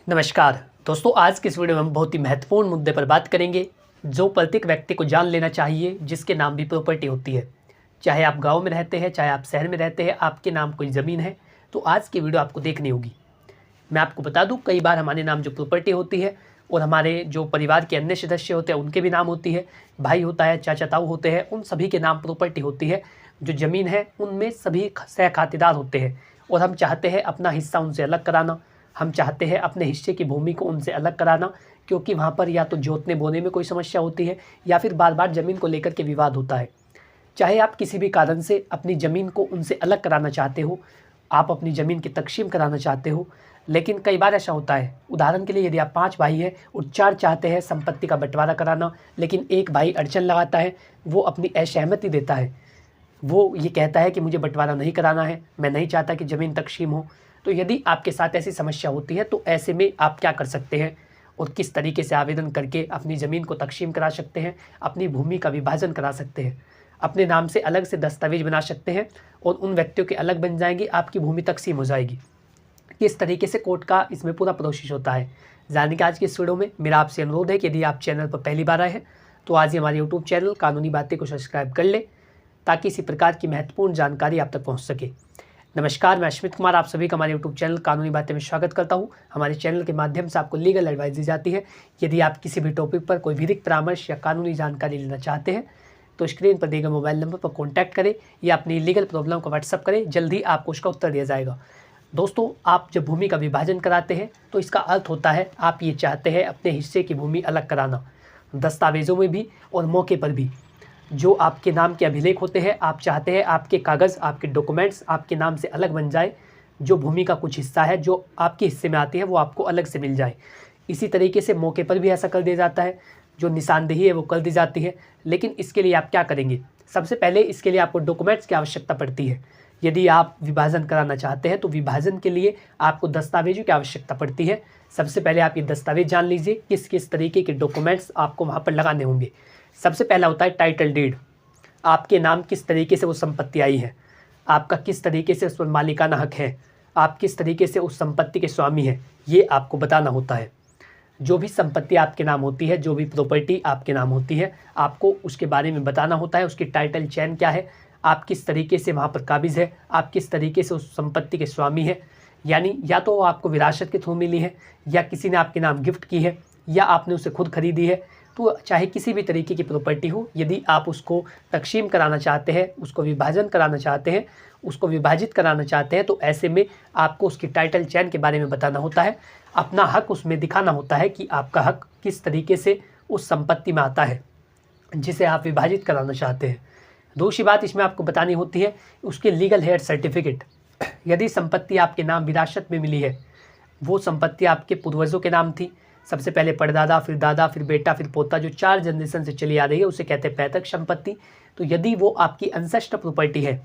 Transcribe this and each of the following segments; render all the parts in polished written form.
नमस्कार दोस्तों, आज की इस वीडियो में हम बहुत ही महत्वपूर्ण मुद्दे पर बात करेंगे जो प्रत्येक व्यक्ति को जान लेना चाहिए, जिसके नाम भी प्रॉपर्टी होती है। चाहे आप गांव में रहते हैं, चाहे आप शहर में रहते हैं, आपके नाम कोई ज़मीन है तो आज की वीडियो आपको देखनी होगी। मैं आपको बता दूं, कई बार हमारे नाम जो प्रॉपर्टी होती है और हमारे जो परिवार के अन्य सदस्य होते हैं उनके भी नाम होती है, भाई होता है, चाचा ताऊ होते हैं, उन सभी के नाम प्रॉपर्टी होती है। जो ज़मीन है उनमें सभी सह खातेदार होते हैं और हम चाहते हैं अपना हिस्सा उनसे अलग कराना। हम चाहते हैं अपने हिस्से की भूमि को उनसे अलग कराना, क्योंकि वहाँ पर या तो जोतने बोने में कोई समस्या होती है या फिर बार बार ज़मीन को लेकर के विवाद होता है। चाहे आप किसी भी कारण से अपनी ज़मीन को उनसे अलग कराना चाहते हो, आप अपनी ज़मीन की तकसीम कराना चाहते हो, लेकिन कई बार ऐसा होता है। उदाहरण के लिए, यदि आप 5 भाई हैं और 4 चाहते हैं संपत्ति का बंटवारा कराना, लेकिन एक भाई अड़चन लगाता है, वो अपनी असहमति देता है, वो ये कहता है कि मुझे बंटवारा नहीं कराना है, मैं नहीं चाहता कि ज़मीन तकसीम हो। तो यदि आपके साथ ऐसी समस्या होती है तो ऐसे में आप क्या कर सकते हैं और किस तरीके से आवेदन करके अपनी ज़मीन को तकसीम करा सकते हैं, अपनी भूमि का विभाजन करा सकते हैं, अपने नाम से अलग से दस्तावेज बना सकते हैं और उन व्यक्तियों के अलग बन जाएंगे, आपकी भूमि तकसीम हो जाएगी। किस तरीके से कोर्ट का इसमें पूरा प्रोसेस होता है जानने के आज की इस वीडियो में मेरा आपसे अनुरोध है कि यदि आप चैनल पर पहली बार आए हैं तो आज ही हमारे यूट्यूब चैनल कानूनी बातें को सब्सक्राइब कर ले, ताकि इसी प्रकार की महत्वपूर्ण जानकारी आप तक पहुँच सके। नमस्कार, मैं अश्मित कुमार आप सभी का हमारे यूट्यूब चैनल कानूनी बातें में स्वागत करता हूं। हमारे चैनल के माध्यम से आपको लीगल एडवाइस दी जाती है। यदि आप किसी भी टॉपिक पर कोई विधिक परामर्श या कानूनी जानकारी लेना चाहते हैं तो स्क्रीन पर दिए गए मोबाइल नंबर पर कॉन्टैक्ट करें या अपनी लीगल प्रॉब्लम को व्हाट्सअप करें, जल्द ही आपको उसका उत्तर दिया जाएगा। दोस्तों, आप जब भूमि का विभाजन कराते हैं तो इसका अर्थ होता है आप ये चाहते हैं अपने हिस्से की भूमि अलग कराना, दस्तावेज़ों में भी और मौके पर भी। जो आपके नाम के अभिलेख होते हैं, आप चाहते हैं आपके कागज़, आपके डॉक्यूमेंट्स आपके नाम से अलग बन जाए। जो भूमि का कुछ हिस्सा है जो आपके हिस्से में आती है वो आपको अलग से मिल जाए। इसी तरीके से मौके पर भी ऐसा कर दिया जाता है, जो निशानदेही है वो कर दी जाती है। लेकिन इसके लिए आप क्या करेंगे? सबसे पहले इसके लिए आपको डॉक्यूमेंट्स की आवश्यकता पड़ती है। यदि आप विभाजन कराना चाहते हैं तो विभाजन के लिए आपको दस्तावेजों की आवश्यकता पड़ती है। सबसे पहले आप ये दस्तावेज जान लीजिए किस किस तरीके के डॉक्यूमेंट्स आपको वहाँ पर लगाने होंगे। सबसे पहला होता है टाइटल डीड। आपके नाम किस तरीके से वो संपत्ति आई है, आपका किस तरीके से उस पर मालिकाना हक है, आप किस तरीके से उस संपत्ति के स्वामी हैं, ये आपको बताना होता है। जो भी संपत्ति आपके नाम होती है, जो भी प्रॉपर्टी आपके नाम होती है, आपको उसके बारे में बताना होता है। उसकी टाइटल चेन क्या है, आप किस तरीके से वहाँ पर काबिज़ है, आप किस तरीके से उस संपत्ति के स्वामी है। यानी या तो आपको विरासत के थ्रू मिली है, या किसी ने आपके नाम गिफ्ट की है, या आपने उसे खुद खरीदी है। तो चाहे किसी भी तरीके की प्रॉपर्टी हो, यदि आप उसको तकसीम कराना चाहते हैं, उसको विभाजन कराना चाहते हैं, उसको विभाजित कराना चाहते हैं, तो ऐसे में आपको उसकी टाइटल चेन के बारे में बताना होता है। अपना हक उसमें दिखाना होता है कि आपका हक किस तरीके से उस संपत्ति में आता है जिसे आप विभाजित कराना चाहते हैं। दूसरी बात इसमें आपको बतानी होती है उसके लीगल हेयर सर्टिफिकेट। यदि संपत्ति आपके नाम विरासत में मिली है, वो संपत्ति आपके पूर्वजों के नाम थी, सबसे पहले परदादा, फिर दादा, फिर बेटा, फिर पोता, जो 4 जनरेशन से चली आ रही है, उसे कहते हैं पैतृक संपत्ति। तो यदि वो आपकी एंसेस्टर प्रॉपर्टी है,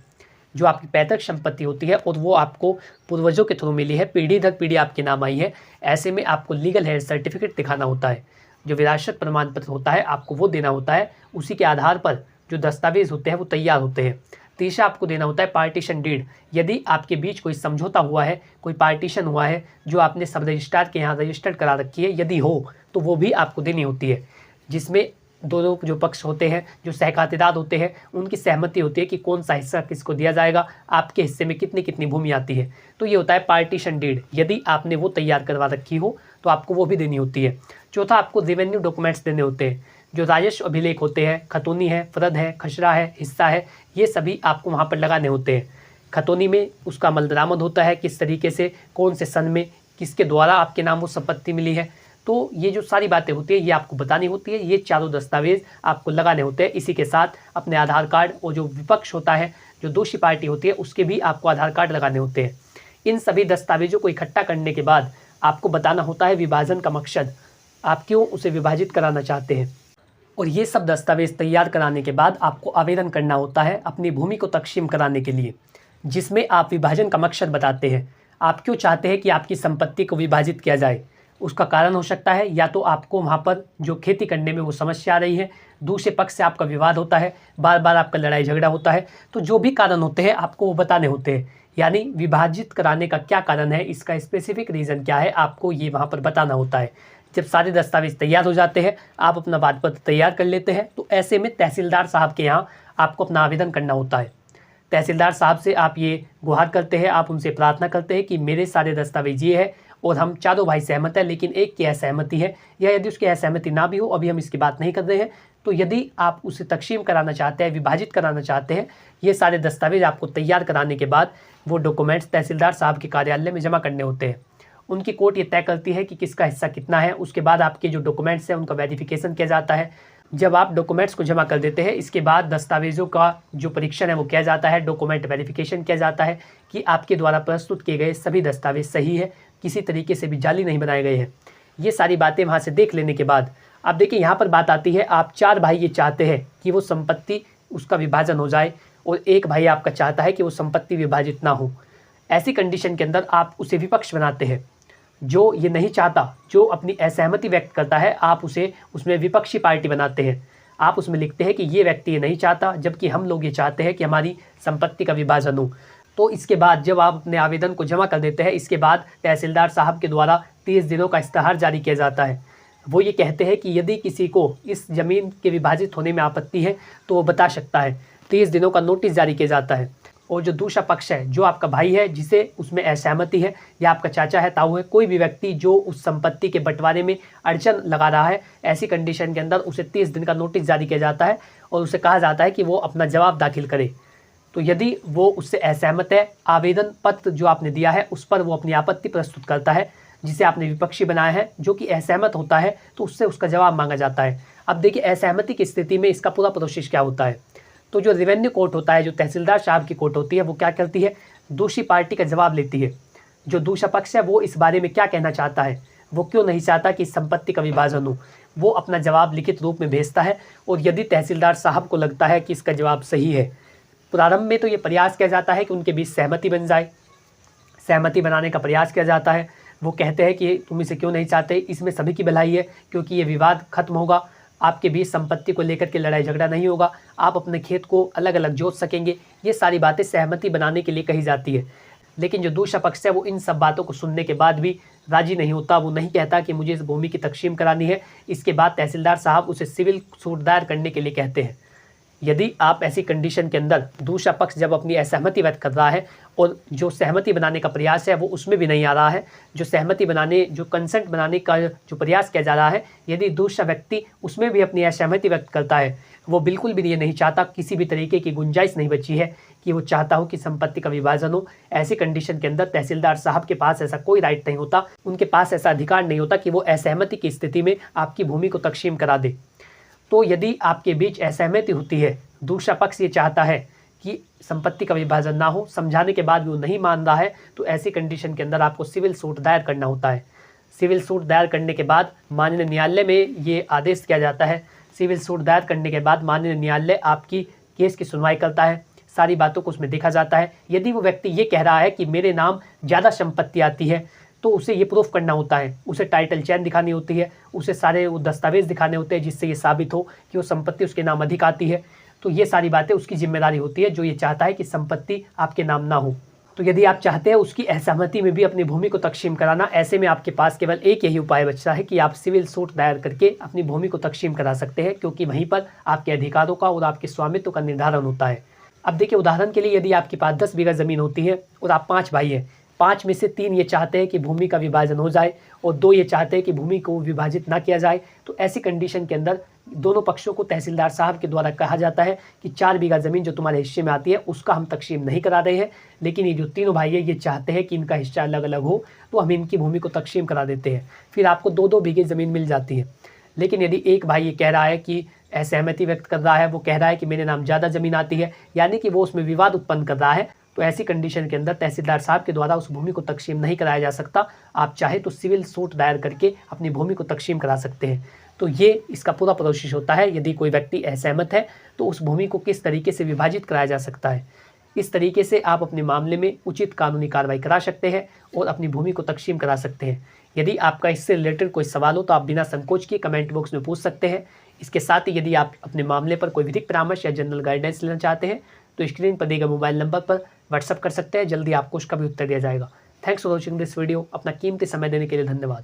जो आपकी पैतृक संपत्ति होती है और वो आपको पूर्वजों के थ्रू मिली है, पीढ़ी दर पीढ़ी आपके नाम आई है, ऐसे में आपको लीगल हेयर सर्टिफिकेट दिखाना होता है। जो विरासत प्रमाण पत्र होता है आपको वो देना होता है। उसी के आधार पर जो दस्तावेज होते हैं वो तैयार होते हैं। तीसरा आपको देना होता है पार्टीशन डीड। यदि आपके बीच कोई समझौता हुआ है, कोई पार्टीशन हुआ है जो आपने सब रजिस्ट्रार के यहाँ रजिस्टर्ड करा रखी है, यदि हो तो वो भी आपको देनी होती है, जिसमें दोनों जो पक्ष होते हैं, जो सहखातेदार होते हैं, उनकी सहमति होती है कि कौन सा हिस्सा किसको दिया जाएगा, आपके हिस्से में कितनी कितनी भूमि आती है। तो ये होता है पार्टीशन डीड। यदि आपने वो तैयार करवा रखी हो तो आपको वो भी देनी होती है। चौथा, आपको रेवेन्यू डॉक्यूमेंट्स देने होते हैं। जो राजस्व अभिलेख होते हैं, खतौनी है, फर्द है, खसरा है, हिस्सा है, ये सभी आपको वहाँ पर लगाने होते हैं। खतौनी में उसका अमल दरामद होता है, किस तरीके से, कौन से सन में, किसके द्वारा आपके नाम वो संपत्ति मिली है। तो ये जो सारी बातें होती है ये आपको बतानी होती है। ये चारों दस्तावेज आपको लगाने होते हैं। इसी के साथ अपने आधार कार्ड, और जो विपक्ष होता है, जो दोषी पार्टी होती है, उसके भी आपको आधार कार्ड लगाने होते हैं। इन सभी दस्तावेजों को इकट्ठा करने के बाद आपको बताना होता है विभाजन का मकसद, आप क्यों उसे विभाजित कराना चाहते हैं। और ये सब दस्तावेज तैयार कराने के बाद आपको आवेदन करना होता है अपनी भूमि को तकसीम कराने के लिए, जिसमें आप विभाजन का मकसद बताते हैं। आप क्यों चाहते हैं कि आपकी संपत्ति को विभाजित किया जाए। उसका कारण हो सकता है या तो आपको वहाँ पर जो खेती करने में वो समस्या आ रही है, दूसरे पक्ष से आपका विवाद होता है, बार बार आपका लड़ाई झगड़ा होता है। तो जो भी कारण होते हैं आपको वो बताने होते हैं। यानी विभाजित कराने का क्या कारण है, इसका स्पेसिफिक रीज़न क्या है, आपको ये वहाँ पर बताना होता है। जब सारे दस्तावेज तैयार हो जाते हैं, आप अपना वाद पत्र तैयार कर लेते हैं, तो ऐसे में तहसीलदार साहब के यहाँ आपको अपना आवेदन करना होता है। तहसीलदार साहब से आप ये गुहार करते हैं, आप उनसे प्रार्थना करते हैं कि मेरे सारे दस्तावेज ये है और हम चारों भाई सहमत हैं, लेकिन एक की असहमति है, या यदि उसकी असहमति ना भी हो, अभी हम इसकी बात नहीं कर रहे हैं, तो यदि आप उसे तक़सीम कराना चाहते हैं, विभाजित कराना चाहते हैं, ये सारे दस्तावेज आपको तैयार कराने के बाद वो डॉक्यूमेंट्स तहसीलदार साहब के कार्यालय में जमा करने होते हैं। उनकी कोर्ट ये तय करती है कि किसका हिस्सा कितना है। उसके बाद आपके जो डॉक्यूमेंट्स हैं उनका वेरिफिकेशन किया जाता है। जब आप डॉक्यूमेंट्स को जमा कर देते हैं, इसके बाद दस्तावेज़ों का जो परीक्षण है वो किया जाता है, डॉक्यूमेंट वेरिफिकेशन किया जाता है कि आपके द्वारा प्रस्तुत किए गए सभी दस्तावेज सही है, किसी तरीके से भी जाली नहीं बनाए गए हैं। ये सारी बातें वहाँ से देख लेने के बाद अब देखिए यहाँ पर बात आती है, आप 4 भाई ये चाहते हैं कि वो संपत्ति उसका विभाजन हो जाए और एक भाई आपका चाहता है कि वो संपत्ति विभाजित ना हो। ऐसी कंडीशन के अंदर आप उसे विपक्ष बनाते हैं। जो ये नहीं चाहता, जो अपनी असहमति व्यक्त करता है, आप उसे उसमें विपक्षी पार्टी बनाते हैं। आप उसमें लिखते हैं कि ये व्यक्ति ये नहीं चाहता, जबकि हम लोग ये चाहते हैं कि हमारी संपत्ति का विभाजन हो। तो इसके बाद जब आप अपने आवेदन को जमा कर देते हैं, इसके बाद तहसीलदार साहब के द्वारा 30 दिनों का इश्तहार जारी किया जाता है। वो ये कहते हैं कि यदि किसी को इस ज़मीन के विभाजित होने में आपत्ति है तो वो बता सकता है। 30 दिनों का नोटिस जारी किया जाता है। और जो दूसरा पक्ष है, जो आपका भाई है जिसे उसमें असहमति है, या आपका चाचा है, ताऊ है, कोई भी व्यक्ति जो उस संपत्ति के बंटवारे में अड़चन लगा रहा है, ऐसी कंडीशन के अंदर उसे 30 दिन का नोटिस जारी किया जाता है और उसे कहा जाता है कि वो अपना जवाब दाखिल करे। तो यदि वो उससे असहमत है, आवेदन पत्र जो आपने दिया है उस पर वो अपनी आपत्ति प्रस्तुत करता है, जिसे आपने विपक्षी बनाया है, जो कि असहमत होता है, तो उससे उसका जवाब मांगा जाता है। अब देखिए असहमति की स्थिति में इसका पूरा प्रोसेस क्या होता है। तो जो रेवेन्यू कोर्ट होता है, जो तहसीलदार साहब की कोर्ट होती है, वो क्या करती है, दूसरी पार्टी का जवाब लेती है। जो दूसरा पक्ष है वो इस बारे में क्या कहना चाहता है, वो क्यों नहीं चाहता कि संपत्ति का विभाजन हो, वो अपना जवाब लिखित रूप में भेजता है। और यदि तहसीलदार साहब को लगता है कि इसका जवाब सही है, प्रारंभ में तो ये प्रयास किया जाता है कि उनके बीच सहमति बन जाए। सहमति बनाने का प्रयास किया जाता है। वो कहते हैं कि तुम इसे क्यों नहीं चाहते, इसमें सभी की भलाई है, क्योंकि ये विवाद खत्म होगा, आपके बीच संपत्ति को लेकर के लड़ाई झगड़ा नहीं होगा, आप अपने खेत को अलग अलग जोत सकेंगे। ये सारी बातें सहमति बनाने के लिए कही जाती है। लेकिन जो दूसरा पक्ष है वो इन सब बातों को सुनने के बाद भी राजी नहीं होता। वो नहीं कहता कि मुझे इस भूमि की तक़सीम करानी है। इसके बाद तहसीलदार साहब उसे सिविल सूट दायर करने के लिए कहते हैं। यदि आप ऐसी कंडीशन के अंदर दूसरा पक्ष जब अपनी असहमति व्यक्त कर रहा है और जो सहमति बनाने का प्रयास है वो उसमें भी नहीं आ रहा है, जो सहमति बनाने, जो कंसेंट बनाने का जो प्रयास किया जा रहा है, यदि दूसरा व्यक्ति उसमें भी अपनी असहमति व्यक्त करता है, वो बिल्कुल भी ये नहीं चाहता, किसी भी तरीके की गुंजाइश नहीं बची है कि वो चाहता हो कि संपत्ति का विभाजन हो, ऐसी कंडीशन के अंदर तहसीलदार साहब के पास ऐसा कोई राइट नहीं होता, उनके पास ऐसा अधिकार नहीं होता कि वो असहमति की स्थिति में आपकी भूमि को तक़सीम करा दे। तो यदि आपके बीच असहमति होती है, दूसरा पक्ष ये चाहता है कि संपत्ति का विभाजन ना हो, समझाने के बाद भी वो नहीं मान रहा है, तो ऐसी कंडीशन के अंदर आपको सिविल सूट दायर करना होता है। सिविल सूट दायर करने के बाद माननीय न्यायालय में ये आदेश किया जाता है। सिविल सूट दायर करने के बाद माननीय न्यायालय आपकी केस की सुनवाई करता है, सारी बातों को उसमें देखा जाता है। यदि वो व्यक्ति ये कह रहा है कि मेरे नाम ज़्यादा संपत्ति आती है, तो उसे ये प्रूफ करना होता है, उसे टाइटल चेन दिखानी होती है, उसे सारे वो दस्तावेज दिखाने होते हैं जिससे ये साबित हो कि वो संपत्ति उसके नाम अधिक आती है। तो ये सारी बातें उसकी जिम्मेदारी होती है, जो ये चाहता है कि संपत्ति आपके नाम ना हो। तो यदि आप चाहते हैं उसकी असहमति में भी अपनी भूमि को तक़सीम कराना, ऐसे में आपके पास केवल एक यही उपाय बचता है कि आप सिविल सूट दायर करके अपनी भूमि को तक़सीम करा सकते हैं, क्योंकि वहीं पर आपके अधिकारों का और आपके स्वामित्व का निर्धारण होता है। अब देखिए उदाहरण के लिए, यदि आपके पास 10 बीघा ज़मीन होती है और आप 5 भाई हैं, 5 में से 3 ये चाहते हैं कि भूमि का विभाजन हो जाए और 2 ये चाहते हैं कि भूमि को विभाजित ना किया जाए, तो ऐसी कंडीशन के अंदर दोनों पक्षों को तहसीलदार साहब के द्वारा कहा जाता है कि 4 बीघा ज़मीन जो तुम्हारे हिस्से में आती है उसका हम तक़सीम नहीं करा रहे हैं, लेकिन ये जो तीनों भाई है ये चाहते हैं कि इनका हिस्सा अलग अलग हो, तो हम इनकी भूमि को तक़सीम करा देते हैं। फिर आपको 2-2 बीघे ज़मीन मिल जाती है। लेकिन यदि एक भाई ये कह रहा है कि असहमति व्यक्त कर रहा है, वो कह रहा है कि मेरे नाम ज़्यादा ज़मीन आती है, यानी कि वो उसमें विवाद उत्पन्न कर रहा है, तो ऐसी कंडीशन के अंदर तहसीलदार साहब के द्वारा उस भूमि को तक़सीम नहीं कराया जा सकता। आप चाहे तो सिविल सूट दायर करके अपनी भूमि को तक़सीम करा सकते हैं। तो ये इसका पूरा प्रोसेस होता है। यदि कोई व्यक्ति असहमत है तो उस भूमि को किस तरीके से विभाजित कराया जा सकता है, इस तरीके से आप अपने मामले में उचित कानूनी कार्रवाई करा सकते हैं और अपनी भूमि को तक़सीम करा सकते हैं। यदि आपका इससे रिलेटेड कोई सवाल हो तो आप बिना संकोच के कमेंट बॉक्स में पूछ सकते हैं। इसके साथ ही यदि आप अपने मामले पर कोई विधिक परामर्श या जनरल गाइडेंस लेना चाहते हैं तो स्क्रीन पर दिए गए मोबाइल नंबर पर व्हाट्सअप कर सकते हैं, जल्दी आपको उसका भी उत्तर दिया जाएगा। Thanks for watching this video. अपना कीमती समय देने के लिए धन्यवाद।